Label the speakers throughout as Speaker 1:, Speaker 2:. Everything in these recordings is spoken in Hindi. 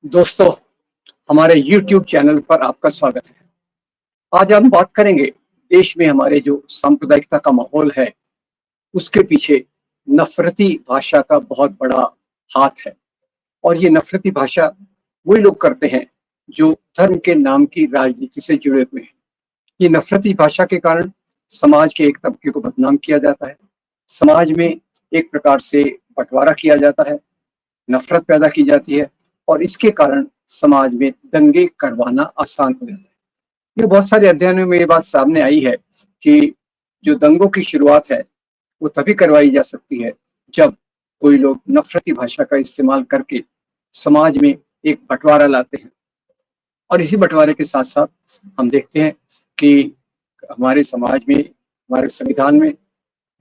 Speaker 1: दोस्तों, हमारे YouTube चैनल पर आपका स्वागत है। आज हम बात करेंगे देश में हमारे जो सांप्रदायिकता का माहौल है, उसके पीछे नफ़रती भाषा का बहुत बड़ा हाथ है। और ये नफ़रती भाषा वही लोग करते हैं जो धर्म के नाम की राजनीति से जुड़े हुए हैं। ये नफ़रती भाषा के कारण समाज के एक तबके को बदनाम किया जाता है। समाज में एक प्रकार से बँटवारा किया जाता है, नफ़रत पैदा की जाती है और इसके कारण समाज में दंगे करवाना आसान हो जाता है। ये बहुत सारे अध्ययनों में ये बात सामने आई है कि जो दंगों की शुरुआत है, वो तभी करवाई जा सकती है जब कोई लोग नफ़रती भाषा का इस्तेमाल करके समाज में एक बँटवारा लाते हैं। और इसी बँटवारे के साथ-साथ हम देखते हैं कि हमारे समाज में, हमारे संविधान में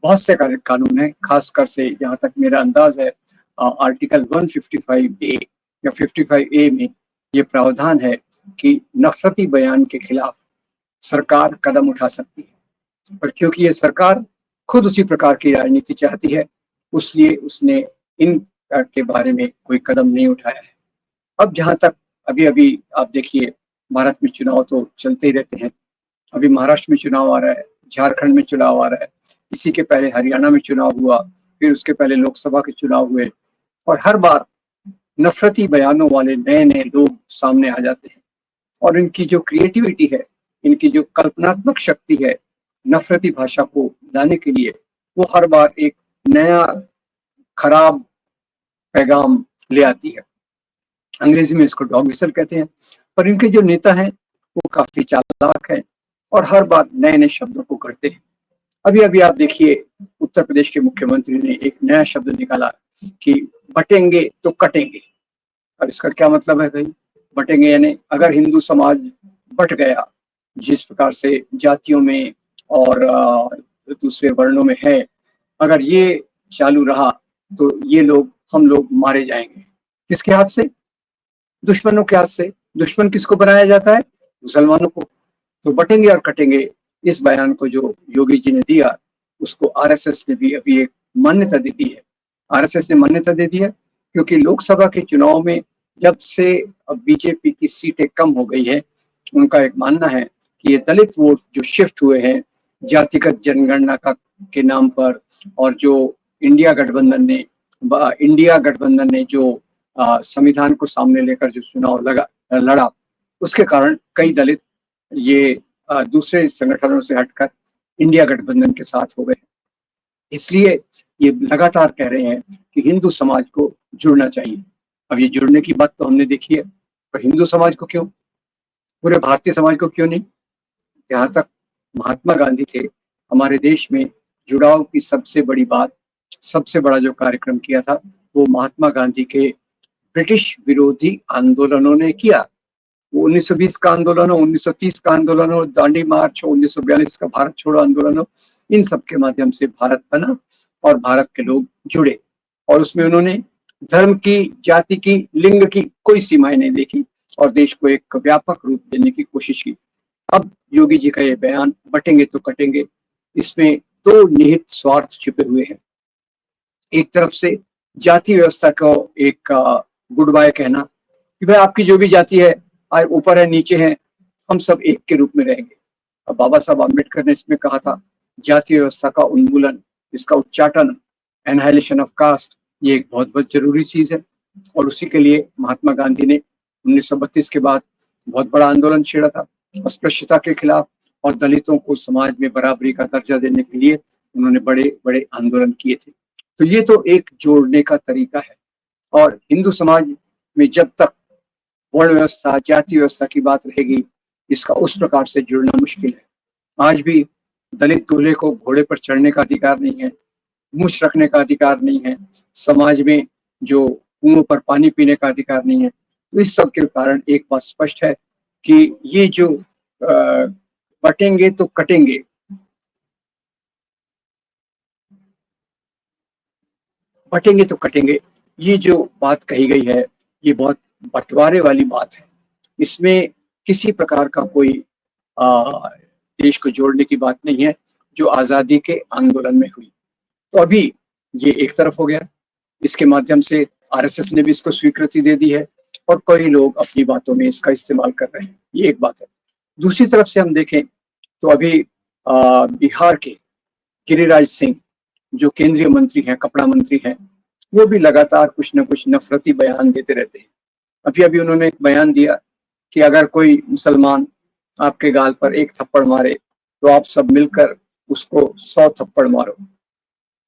Speaker 1: बहुत से कानून हैं, खासकर से जहाँ तक मेरा अंदाज़ है आर्टिकल 155 ए या 55 ए में ये प्रावधान है कि नफ़रती बयान के खिलाफ सरकार कदम उठा सकती है। पर क्योंकि ये सरकार खुद उसी प्रकार की राजनीति चाहती है, इसलिए उसने इन के बारे में कोई कदम नहीं उठाया है। अब जहाँ तक अभी-अभी आप देखिए, भारत में चुनाव तो चलते ही रहते हैं। अभी महाराष्ट्र में चुनाव आ रहा है, झारखंड में चुनाव आ रहा है, इसी के पहले हरियाणा में चुनाव हुआ, फिर उसके पहले लोकसभा के चुनाव हुए और हर बार नफ़रती बयानों वाले नए-नए लोग सामने आ जाते हैं और इनकी जो क्रिएटिविटी है, इनकी जो कल्पनात्मक शक्ति है, नफ़रती भाषा को लाने के लिए, वो हर बार एक नया खराब पैगाम ले आती है। अंग्रेजी में इसको डॉग व्हिसल कहते हैं, पर इनके जो नेता हैं, वो काफ़ी चालाक हैं और हर बार नए-नए शब्दों को गढ़ते हैं। अभी-अभी आप देखिए, उत्तर प्रदेश के मुख्यमंत्री ने एक नया शब्द निकाला कि बटेंगे तो कटेंगे। अब इसका क्या मतलब है भई? बटेंगे यानी अगर हिंदू समाज बँट गया, जिस प्रकार से जातियों में और दूसरे वर्णों में है, अगर ये चालू रहा, तो ये लोग हम लोग मारे जाएँगे। किसके हाथ से? दुश्मनों के हाथ से। दुश्मन किसको बनाया जाता है? मुसलमानों को। तो बटेंगे और कटेंगे, इस बयान को जो योगी जी ने दिया, उसको आरएसएस ने भी अभी एक मान्यता दे दी है। आरएसएस ने मान्यता दे दी है क्योंकि लोकसभा के चुनाव में जब से अब बीजेपी की सीटें कम हो गई हैं, उनका एक मानना है कि ये दलित वोट जो शिफ्ट हुए हैं, जातिगत जनगणना का के नाम पर और जो इंडिया गठबंधन ने जो संविधान को सामने लेकर जो चुनाव लड़ा, उसके कारण कई दलित ये दूसरे संगठनों से हटकर इंडिया गठबंधन के साथ हो गए। इसलिए ये लगातार कह रहे हैं कि हिंदू समाज को जुड़ना चाहिए। अब ये जुड़ने की बात तो हमने देखी है, पर हिंदू समाज को क्यों? पूरे भारतीय समाज को क्यों नहीं? जहाँ तक महात्मा गांधी थे, हमारे देश में जुड़ाव की सबसे बड़ी बात, सबसे बड़ा जो कार्यक्रम किया था, वो महात्मा गांधी के ब्रिटिश विरोधी आंदोलनों ने किया। वो 1920 का आंदोलन हो, 1930 का आंदोलन हो, दांडी मार्च हो, 1942 का भारत छोड़ो आंदोलन हो, इन सब के माध्यम से भारत बना और भारत के लोग जुड़े और उसमें उन्होंने धर्म की, जाति की, लिंग की कोई सीमाएं नहीं देखी और देश को एक व्यापक रूप देने की कोशिश की। अब योगी जी का ये बयान बटेंगे तो कटेंगे, इसमें दो निहित स्वार्थ छिपे हुए हैं। एक तरफ से जाति व्यवस्था को एक गुड बाय कहना कि भाई आपकी जो भी जाति है, ऊपर है, नीचे है, हम सब एक के रूप में रहेंगे। अब बाबा साहब अम्बेडकर ने इसमें कहा था, जाति व्यवस्था का उन्मूलन, इसका उच्चाटन, एनहाइलेशन ऑफ कास्ट, ये एक बहुत-बहुत ज़रूरी चीज़ है और उसी के लिए महात्मा गांधी ने 1932 के बाद बहुत बड़ा आंदोलन छेड़ा था, अस्पृश्यता के खिलाफ और दलितों को समाज में बराबरी का दर्जा देने के लिए उन्होंने बड़े-बड़े आंदोलन किए थे। तो ये तो एक जोड़ने का तरीका है और हिंदू समाज में जब तक वर्ण व्यवस्था, जाति व्यवस्था की बात रहेगी, इसका उस प्रकार से जुड़ना मुश्किल है। आज भी दलित दूल्हे को घोड़े पर चढ़ने का अधिकार नहीं है, मूछ रखने का अधिकार नहीं है, समाज में जो कुओं पर पानी पीने का अधिकार नहीं है। तो इस सब के कारण एक बात स्पष्ट है कि ये जो बटेंगे तो कटेंगे, बटेंगे तो कटेंगे, ये जो बात कही गई है, ये बहुत बँटवारे वाली बात है। इसमें किसी प्रकार का कोई अ, देश को जोड़ने की बात नहीं है, जो आज़ादी के आंदोलन में हुई। तो अभी ये एक तरफ हो गया, इसके माध्यम से आरएसएस ने भी इसको स्वीकृति दे दी है और कई लोग अपनी बातों में इसका इस्तेमाल कर रहे हैं। ये एक बात है। दूसरी तरफ से हम देखें तो अभी बिहार के गिरिराज सिंह जो केंद्रीय मंत्री हैं, कपड़ा मंत्री हैं, वो भी लगातार कुछ न कुछ नफरती बयान देते रहते हैं। अभी अभी उन्होंने एक बयान दिया कि अगर कोई मुसलमान आपके गाल पर एक थप्पड़ मारे तो आप सब मिलकर उसको 100 थप्पड़ मारो।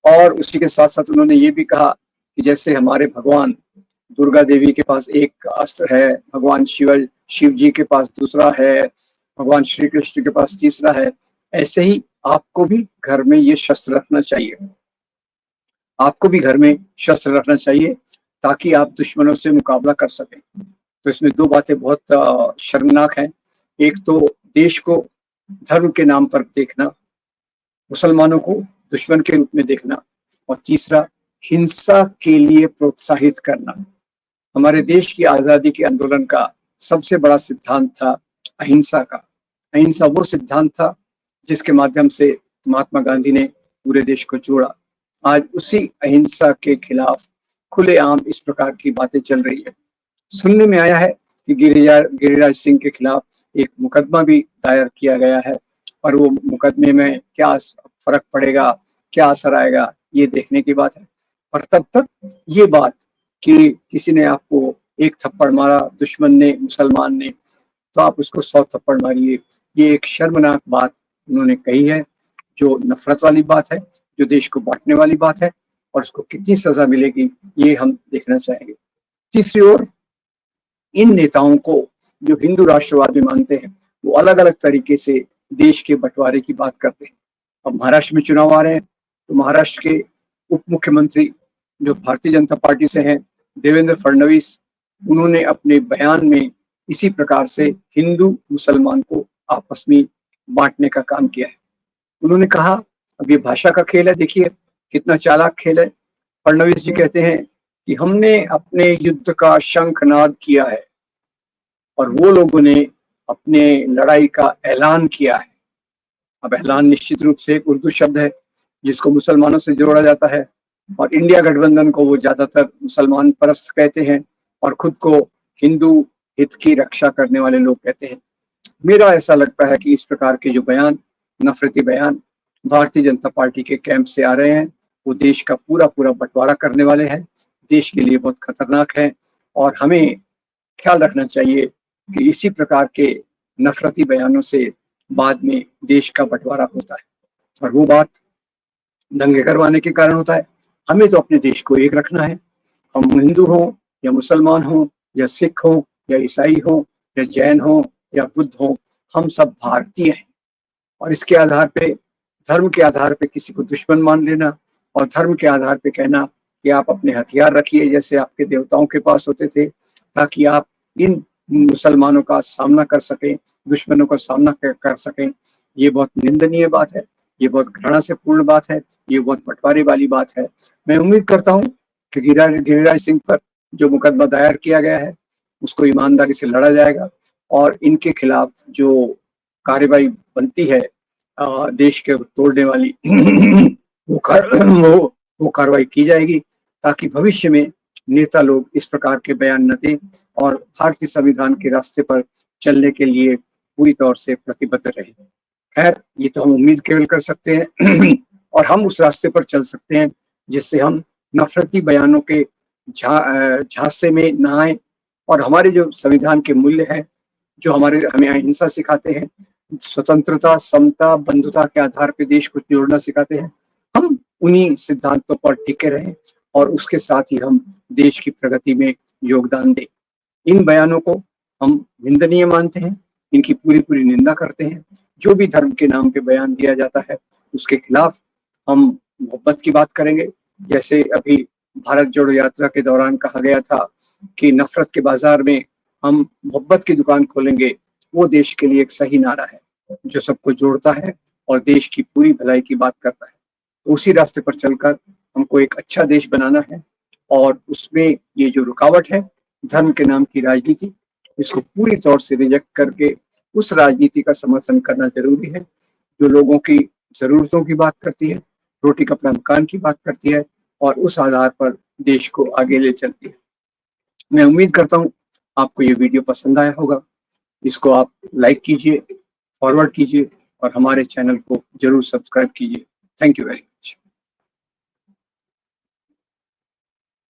Speaker 1: और उसी के साथ साथ उन्होंने ये भी कहा कि जैसे हमारे भगवान दुर्गा देवी के पास एक अस्त्र है, भगवान शिव जी के पास दूसरा है, भगवान श्री कृष्ण के पास तीसरा है, ऐसे ही आपको भी घर में ये शस्त्र रखना चाहिए। आपको भी घर में शस्त्र रखना चाहिए ताकि आप दुश्मनों से मुकाबला कर सकें। तो इसमें दो बातें बहुत शर्मनाक हैं। एक तो देश को धर्म के नाम पर देखना, मुसलमानों को दुश्मन के रूप में देखना, और तीसरा हिंसा के लिए प्रोत्साहित करना। हमारे देश की आजादी के आंदोलन का सबसे बड़ा सिद्धांत था अहिंसा का। अहिंसा वो सिद्धांत था जिसके माध्यम से महात्मा गांधी ने पूरे देश को जोड़ा। आज उसी अहिंसा के खिलाफ खुलेआम इस प्रकार की बातें चल रही है। सुनने में आया है कि गिरिराज सिंह के खिलाफ एक मुकदमा भी दायर किया गया है, और वो मुकदमे में क्या फर्क पड़ेगा, क्या असर आएगा, ये देखने की बात है। और तब तक ये बात कि किसी ने आपको एक थप्पड़ मारा, दुश्मन ने, मुसलमान ने, तो आप उसको 100 थप्पड़ मारिए, ये एक शर्मनाक बात उन्होंने कही है, जो नफरत वाली बात है, जो देश को बांटने वाली बात है, और उसको कितनी सजा मिलेगी ये हम देखना चाहेंगे। तीसरी ओर इन नेताओं को जो हिंदू राष्ट्रवाद में मानते हैं, वो अलग अलग तरीके से देश के बंटवारे की बात करते हैं। अब महाराष्ट्र में चुनाव आ रहे हैं, तो महाराष्ट्र के उप मुख्यमंत्री जो भारतीय जनता पार्टी से हैं, देवेंद्र फडणवीस, उन्होंने अपने बयान में इसी प्रकार से हिंदू मुसलमान को आपस में बांटने का काम किया है। उन्होंने कहा, अब ये भाषा का खेल है, देखिए कितना चालाक खेल है। फडणवीस जी कहते हैं कि हमने अपने युद्ध का शंखनाद किया है और वो लोगों ने अपने लड़ाई का ऐलान किया है। अब ऐलान निश्चित रूप से एक उर्दू शब्द है जिसको मुसलमानों से जोड़ा जाता है, और इंडिया गठबंधन को वो ज्यादातर मुसलमान परस्त कहते हैं और खुद को हिंदू हित की रक्षा करने वाले लोग कहते हैं। मेरा ऐसा लगता है कि इस प्रकार के जो बयान, नफरती बयान भारतीय जनता पार्टी के कैंप से आ रहे हैं, वो देश का पूरा पूरा बंटवारा करने वाले हैं, देश के लिए बहुत खतरनाक है। और हमें ख्याल रखना चाहिए कि इसी प्रकार के नफरती बयानों से बाद में देश का बंटवारा होता है, और वो बात दंगे करवाने के कारण होता है। हमें तो अपने देश को एक रखना है। हम हिंदू हों या मुसलमान हों या सिख हों या ईसाई हों या जैन हों या बुद्ध हों, हम सब भारतीय हैं। और इसके आधार पे, धर्म के आधार पे किसी को दुश्मन मान लेना, और धर्म के आधार पे कहना कि आप अपने हथियार रखिए जैसे आपके देवताओं के पास होते थे, ताकि आप इन मुसलमानों का सामना कर सकें, दुश्मनों का सामना कर सकें, ये बहुत निंदनीय बात है, ये बहुत घृणा से पूर्ण बात है, ये बहुत बंटवारे वाली बात है। मैं उम्मीद करता हूँ कि गिरिराज सिंह पर जो मुकदमा दायर किया गया है उसको ईमानदारी से लड़ा जाएगा, और इनके खिलाफ जो कार्रवाई बनती है देश के तोड़ने वाली वो कार्रवाई की जाएगी, ताकि भविष्य में नेता लोग इस प्रकार के बयान न दें और भारतीय संविधान के रास्ते पर चलने के लिए पूरी तौर से प्रतिबद्ध रहे। खैर, ये तो हम उम्मीद केवल कर सकते हैं और हम उस रास्ते पर चल सकते हैं जिससे हम नफरती बयानों के झांसे में न आए, और हमारे जो संविधान के मूल्य हैं, जो हमें अहिंसा सिखाते हैं, स्वतंत्रता, समता, बंधुता के आधार पर देश को जोड़ना सिखाते हैं, हम उन्हीं सिद्धांतों पर टिके रहें और उसके साथ ही हम देश की प्रगति में योगदान दें। इन बयानों को हम निंदनीय मानते हैं, इनकी पूरी पूरी निंदा करते हैं। जो भी धर्म के नाम पे बयान दिया जाता है उसके खिलाफ हम मोहब्बत की बात करेंगे। जैसे अभी भारत जोड़ो यात्रा के दौरान कहा गया था कि नफरत के बाजार में हम मोहब्बत की दुकान खोलेंगे, वो देश के लिए एक सही नारा है जो सबको जोड़ता है और देश की पूरी भलाई की बात करता है। तो उसी रास्ते पर चलकर हमको एक अच्छा देश बनाना है, और उसमें ये जो रुकावट है धर्म के नाम की राजनीति, इसको पूरी तौर से रिजेक्ट करके उस राजनीति का समर्थन करना जरूरी है जो लोगों की जरूरतों की बात करती है, रोटी कपड़ा मकान की बात करती है, और उस आधार पर देश को आगे ले चलती है। मैं उम्मीद करता हूँ आपको ये वीडियो पसंद आया होगा। इसको आप लाइक कीजिए, फॉरवर्ड कीजिए और हमारे चैनल को जरूर सब्सक्राइब कीजिए। Thank you very much.